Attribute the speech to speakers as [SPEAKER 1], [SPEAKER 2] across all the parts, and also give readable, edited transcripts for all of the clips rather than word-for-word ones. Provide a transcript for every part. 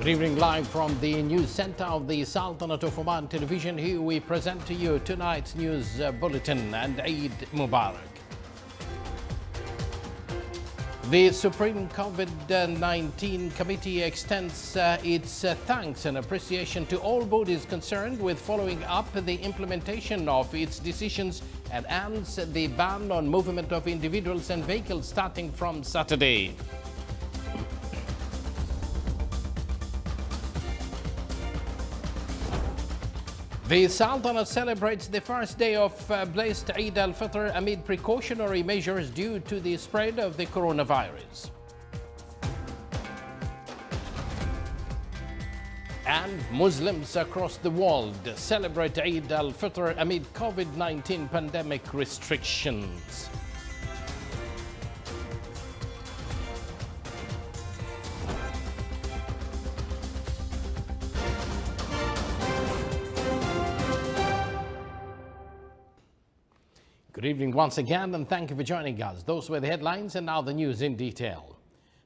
[SPEAKER 1] Good evening, live from the news center of the Sultanate of Oman Television. Here we present to you tonight's news bulletin and Eid Mubarak. The Supreme COVID-19 Committee extends its thanks and appreciation to all bodies concerned with following up the implementation of its decisions and ends the ban on movement of individuals and vehicles starting from Saturday. The Sultanate celebrates the first day of blessed Eid al-Fitr amid precautionary measures due to the spread of the coronavirus. And Muslims across the world celebrate Eid al-Fitr amid COVID-19 pandemic restrictions. Good evening once again, and thank you for joining us. Those were the headlines, and now the news in detail.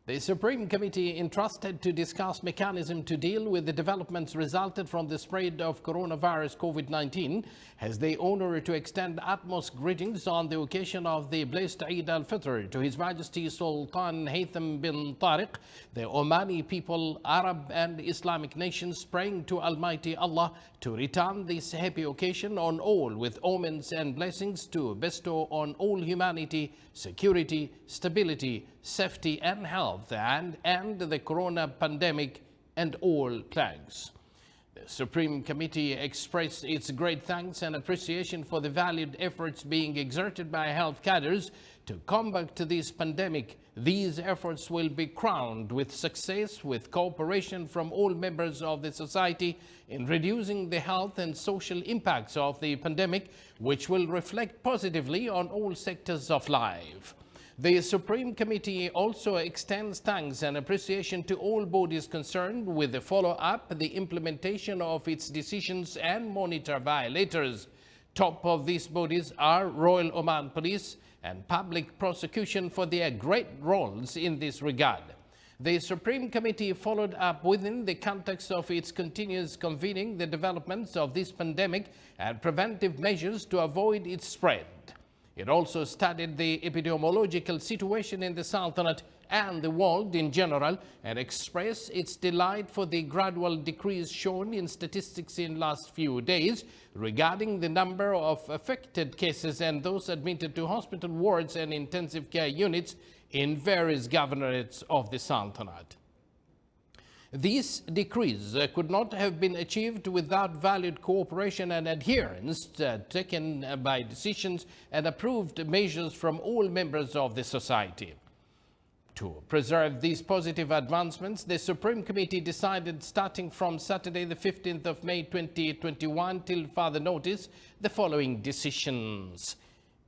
[SPEAKER 1] The Supreme Committee entrusted to discuss mechanism to deal with the developments resulted from the spread of coronavirus COVID-19 has the honor to extend utmost greetings on the occasion of the blessed Eid al-Fitr to His Majesty Sultan Haytham bin Tariq, the Omani people, Arab and Islamic nations, praying to Almighty Allah to return this happy occasion on all with omens and blessings to bestow on all humanity security, stability, safety and health, and end the corona pandemic and all plagues. The Supreme Committee expressed its great thanks and appreciation for the valued efforts being exerted by health cadres to combat this pandemic. These efforts will be crowned with success with cooperation from all members of the society in reducing the health and social impacts of the pandemic, which will reflect positively on all sectors of life. The Supreme Committee also extends thanks and appreciation to all bodies concerned with the follow-up, the implementation of its decisions and monitor violators. Top of these bodies are Royal Oman Police and Public Prosecution for their great roles in this regard. The Supreme Committee followed up within the context of its continuous convening the developments of this pandemic and preventive measures to avoid its spread. It also studied the epidemiological situation in the Sultanate and the world in general and expressed its delight for the gradual decrease shown in statistics in last few days regarding the number of affected cases and those admitted to hospital wards and intensive care units in various governorates of the Sultanate. This decrease could not have been achieved without valued cooperation and adherence taken by decisions and approved measures from all members of the society. To preserve these positive advancements, the Supreme Committee decided, starting from Saturday the 15th of May 2021 till further notice, the following decisions: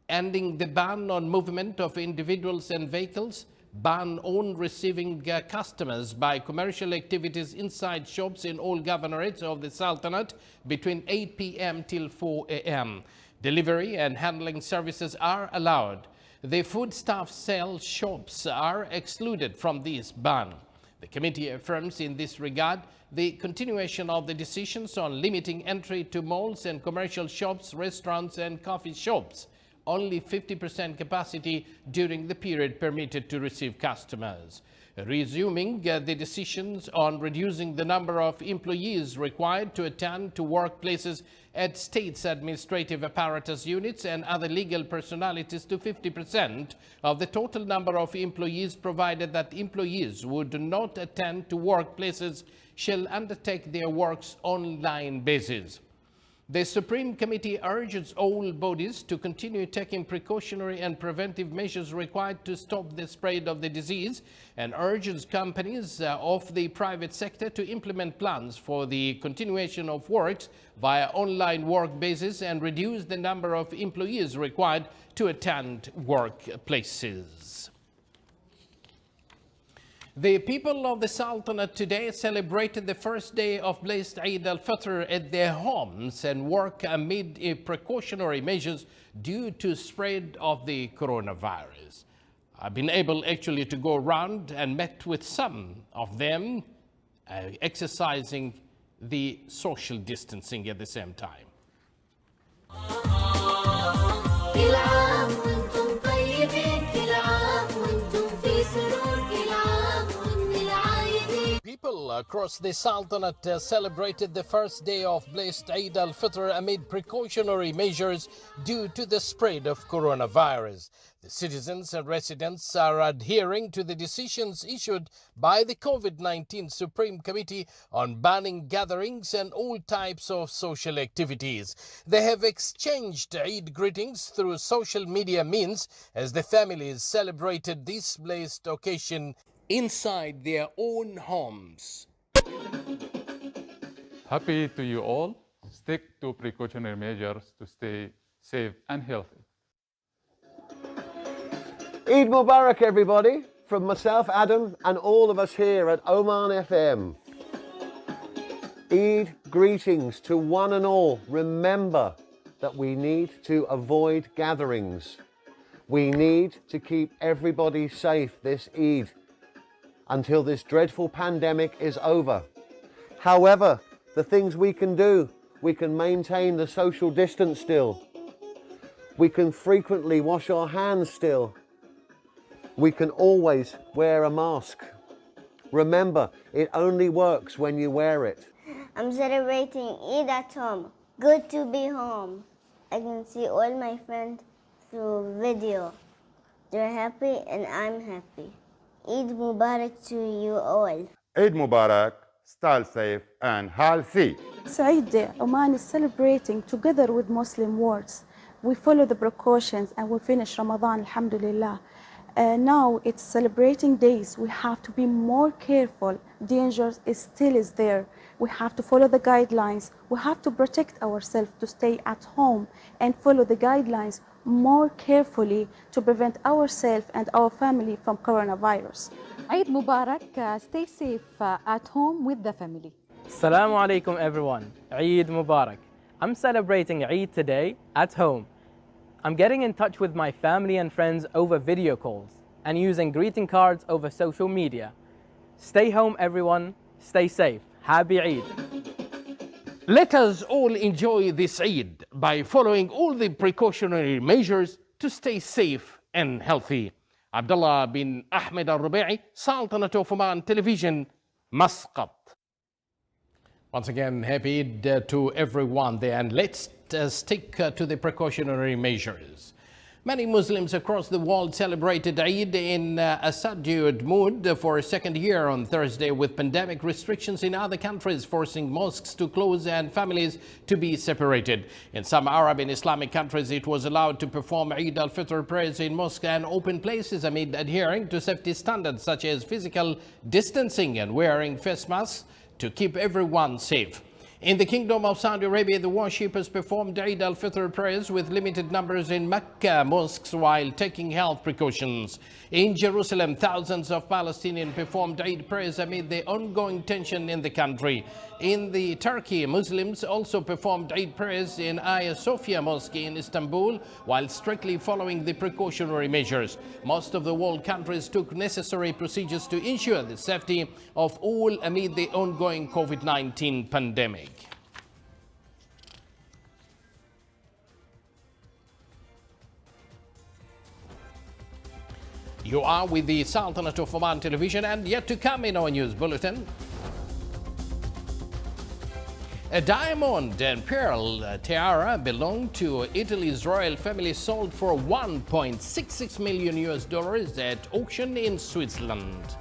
[SPEAKER 1] ending the ban on movement of individuals and vehicles, ban on receiving customers by commercial activities inside shops in all governorates of the Sultanate between 8 p.m. till 4 a.m. Delivery and handling services are allowed. The foodstuff sale shops are excluded from this ban. The committee affirms in this regard the continuation of the decisions on limiting entry to malls and commercial shops, restaurants and coffee shops. Only 50% capacity during the period permitted to receive customers. Resuming the decisions on reducing the number of employees required to attend to workplaces at state's administrative apparatus units and other legal personalities to 50% of the total number of employees, provided that employees who do not attend to workplaces shall undertake their works online basis. The Supreme Committee urges all bodies to continue taking precautionary and preventive measures required to stop the spread of the disease and urges companies of the private sector to implement plans for the continuation of works via online work basis and reduce the number of employees required to attend workplaces. The people of the Sultanate today celebrated the first day of blessed Eid al-Fitr at their homes and work amid precautionary measures due to spread of the coronavirus. I've been able actually to go around and met with some of them exercising the social distancing at the same time.
[SPEAKER 2] كل عام وانتم طيبين كل عام وانتم في سرور كل عام ومن العايدين.
[SPEAKER 1] People across the Sultanate celebrated the first day of blessed Eid al-Fitr amid precautionary measures due to the spread of coronavirus. The citizens and residents are adhering to the decisions issued by the COVID-19 Supreme Committee on banning gatherings and all types of social activities. They have exchanged Eid greetings through social media means as the families celebrated this blessed occasion inside their own homes.
[SPEAKER 3] Happy to you all. Stick to precautionary measures to stay safe and healthy.
[SPEAKER 4] Eid Mubarak, everybody, from myself, Adam, and all of us here at Oman FM. Eid greetings to one and all. Remember that we need to avoid gatherings. We need to keep everybody safe this Eid until this dreadful pandemic is over. However, the things we can do, we can maintain the social distance still. We can frequently wash our hands still. We can always wear a mask. Remember, it only works when you wear it.
[SPEAKER 5] I'm celebrating Eid at home. Good to be home. I can see all my friends through video. They're happy and I'm happy. Eid Mubarak to you all.
[SPEAKER 6] Eid Mubarak, stay safe and healthy.
[SPEAKER 7] It's Eid Day. Oman is celebrating together with Muslim world. We follow the precautions and we finish Ramadan, alhamdulillah. Now it's celebrating days. We have to be more careful. Danger still is there. We have to follow the guidelines. We have to protect ourselves to stay at home and follow the guidelines more carefully to prevent ourselves and our family from coronavirus.
[SPEAKER 8] Eid Mubarak, stay safe at home with the family.
[SPEAKER 9] Assalamu alaikum everyone, Eid Mubarak. I'm celebrating Eid today at home. I'm getting in touch with my family and friends over video calls and using greeting cards over social media. Stay home everyone, stay safe. Happy Eid.
[SPEAKER 1] Let us all enjoy this Eid by following all the precautionary measures to stay safe and healthy. Abdullah bin Ahmed al-Rubi'i, Sultanate of Oman Television, Muscat. Once again, happy Eid to everyone there, and let's stick to the precautionary measures. Many Muslims across the world celebrated Eid in a subdued mood for a second year on Thursday, with pandemic restrictions in other countries forcing mosques to close and families to be separated. In some Arab and Islamic countries, it was allowed to perform Eid al-Fitr prayers in mosques and open places amid adhering to safety standards such as physical distancing and wearing face masks to keep everyone safe. In the Kingdom of Saudi Arabia, the worshippers performed Eid al-Fitr prayers with limited numbers in Mecca mosques while taking health precautions. In Jerusalem, thousands of Palestinians performed Eid prayers amid the ongoing tension in the country. In Turkey, Muslims also performed Eid prayers in Hagia Sophia Mosque in Istanbul while strictly following the precautionary measures. Most of the world countries took necessary procedures to ensure the safety of all amid the ongoing COVID-19 pandemic. You are with the Sultanate of Oman Television, and yet to come in our news bulletin. A diamond and pearl tiara belonged to Italy's royal family sold for $1.66 million at auction in Switzerland.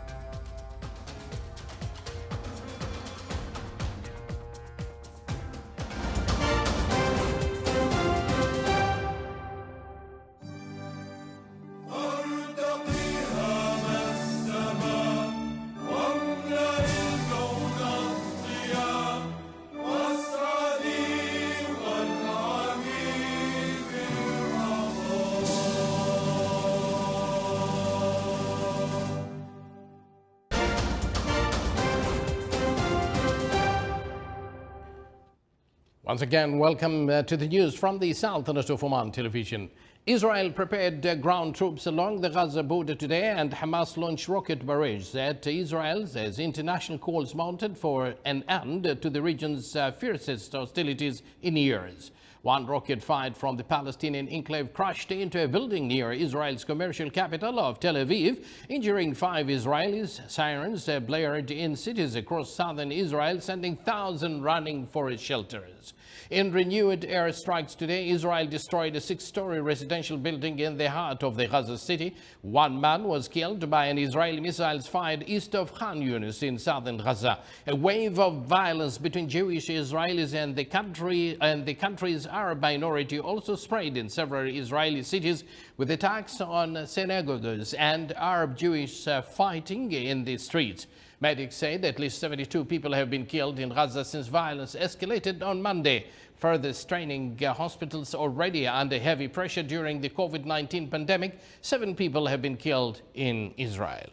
[SPEAKER 1] Once again, welcome to the news from the Sultanate of Oman television. Israel prepared ground troops along the Gaza border today, and Hamas launched rocket barrages at Israel as international calls mounted for an end to the region's fiercest hostilities in years. One rocket fired from the Palestinian enclave crashed into a building near Israel's commercial capital of Tel Aviv, injuring 5 Israelis. Sirens blared in cities across southern Israel, sending thousands running for its shelters. In renewed airstrikes today, Israel destroyed a 6-story residential building in the heart of the Gaza city. 1 man was killed by an Israeli missiles fired east of Khan Yunis in southern Gaza. A wave of violence between Jewish Israelis and the country's Arab minority also spread in several Israeli cities, with attacks on synagogues and Arab Jewish fighting in the streets. Medics said at least 72 people have been killed in Gaza since violence escalated on Monday, further straining hospitals already under heavy pressure during the COVID-19 pandemic. 7 people have been killed in Israel.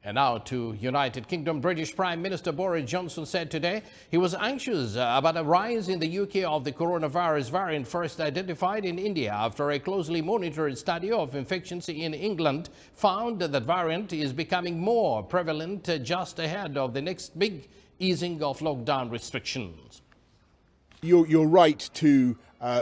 [SPEAKER 1] And now to United Kingdom. British Prime Minister Boris Johnson said today he was anxious about a rise in the UK of the coronavirus variant first identified in India after a closely monitored study of infections in England found that variant is becoming more prevalent just ahead of the next big easing of lockdown restrictions.
[SPEAKER 10] You're right to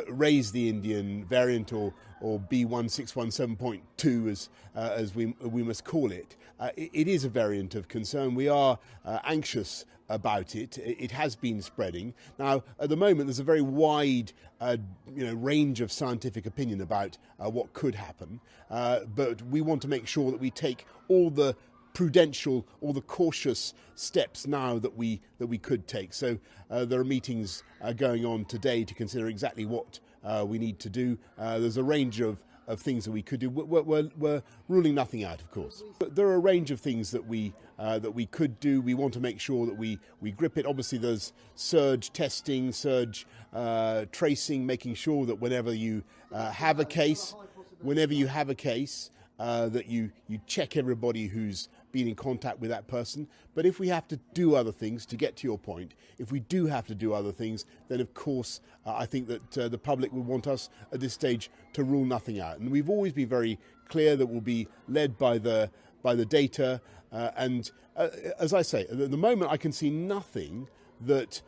[SPEAKER 10] raise the Indian variant, or B1617.2 as we must call it. It is a variant of concern. We are anxious about it. It has been spreading. Now, at the moment, there's a very wide range of scientific opinion about what could happen, but we want to make sure that we take all the prudential, all the cautious steps now that we could take. So there are meetings going on today to consider exactly what we need to do. There's a range of things that we could do. We're ruling nothing out, of course. But there are a range of things that we could do. We want to make sure that we grip it. Obviously, there's surge testing, surge tracing, making sure that whenever you have a case, that you check everybody who's been in contact with that person. But if we have to do other things, to get to your point, if we do have to do other things, then of course I think that the public would want us at this stage to rule nothing out. And we've always been very clear that we'll be led by the data. As I say, at the moment I can see nothing that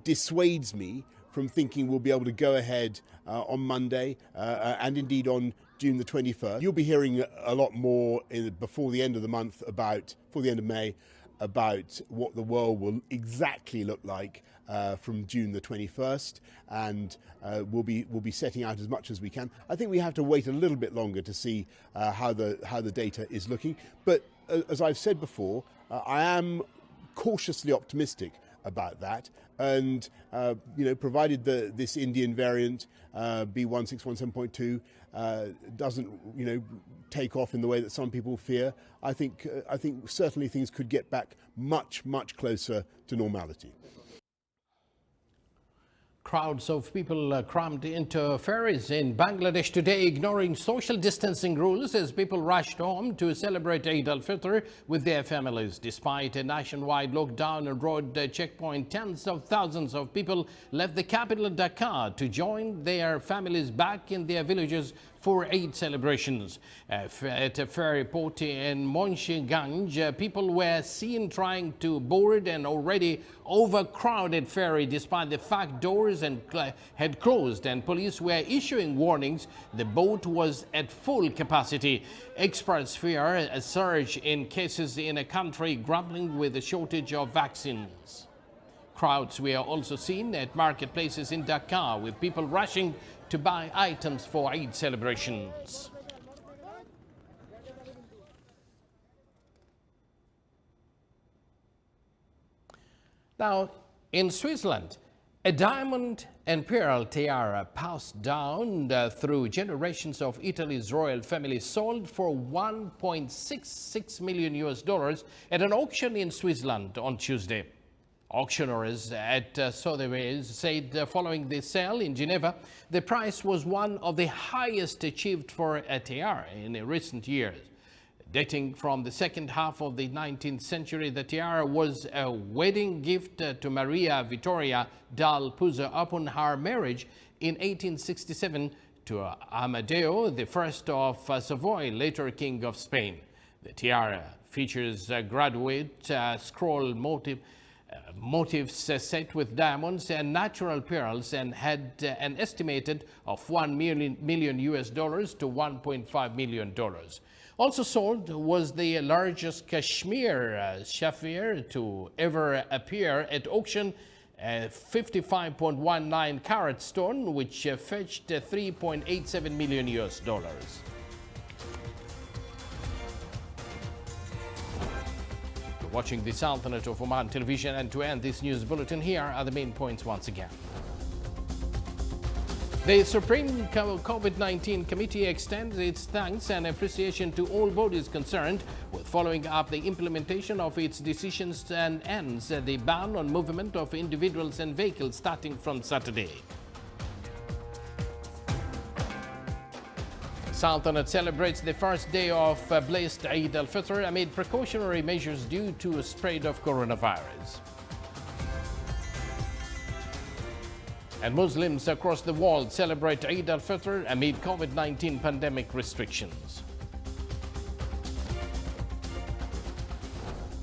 [SPEAKER 10] dissuades me from thinking we'll be able to go ahead on Monday and indeed on June the 21st. You'll be hearing a lot more before the end of the month, before the end of May, about what the world will exactly look like from June the 21st, and we'll be setting out as much as we can. I think we have to wait a little bit longer to see how the data is looking. But as I've said before, I am cautiously optimistic about that, and provided this Indian variant B1617.2 doesn't take off in the way that some people fear, I think certainly things could get back much closer to normality.
[SPEAKER 1] Crowds of people crammed into ferries in Bangladesh today, ignoring social distancing rules as people rushed home to celebrate Eid al-Fitr with their families. Despite a nationwide lockdown and road checkpoint, tens of thousands of people left the capital Dhaka to join their families back in their villages for Eid celebrations. At a ferry port in Munshiganj, people were seen trying to board an already overcrowded ferry despite the fact doors had closed and police were issuing warnings the boat was at full capacity. Experts fear a surge in cases in a country grappling with a shortage of vaccines. Crowds were also seen at marketplaces in Dhaka, with people rushing to buy items for Eid celebrations. Now, in Switzerland, a diamond and pearl tiara passed down through generations of Italy's royal family sold for $1.66 million at an auction in Switzerland on Tuesday. Auctioneers at Sotheby's said following the sale in Geneva, the price was one of the highest achieved for a tiara in recent years. Dating from the second half of the 19th century, the tiara was a wedding gift to Maria Vittoria dal Puzzo upon her marriage in 1867 to Amadeo I of Savoy, later King of Spain. The tiara features a graduate scroll motifs set with diamonds and natural pearls and had an estimated of $1 million US dollars to $1.5 million. Also sold was the largest Kashmir sapphire to ever appear at auction, a 55.19 carat stone, which fetched 3.87 million US dollars. You're watching the Sultanate of Oman television, and to end this news bulletin, here are the main points once again. The Supreme COVID-19 Committee extends its thanks and appreciation to all bodies concerned with following up the implementation of its decisions and ends the ban on movement of individuals and vehicles starting from Saturday. Sultanate celebrates the first day of blessed Eid al-Fitr amid precautionary measures due to a spread of coronavirus. And Muslims across the world celebrate Eid al-Fitr amid COVID-19 pandemic restrictions.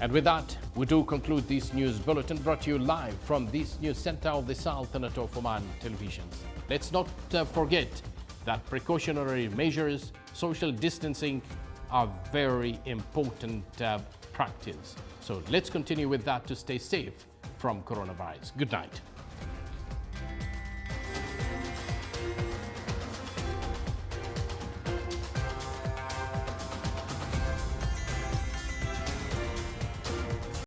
[SPEAKER 1] And with that, we do conclude this news bulletin brought to you live from this news center of the Sultanate of Oman television. Let's not forget that precautionary measures, social distancing are very important practice. So let's continue with that to stay safe from coronavirus. Good night.